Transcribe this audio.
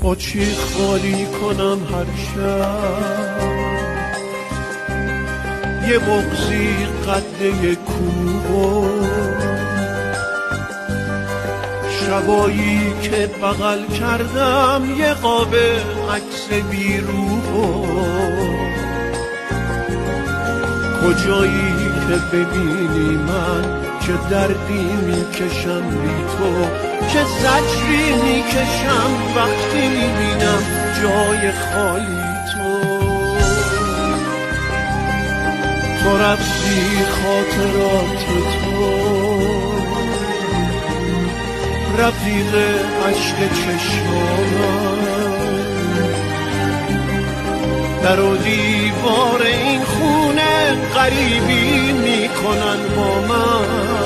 با چی خالی کنم هر شب، یه بغضی قده کوه، شبایی که بغل کردم یه قاب عکس بیروح، کجایی که ببینی من چه دردی میکشم بی تو، چه زجری میکشم وقتی میبینم جای خالی تو. تو رفتی خاطرات تو، رفیق عشق چشمانم، در و دیوار این خونه غریبی میکنن با من.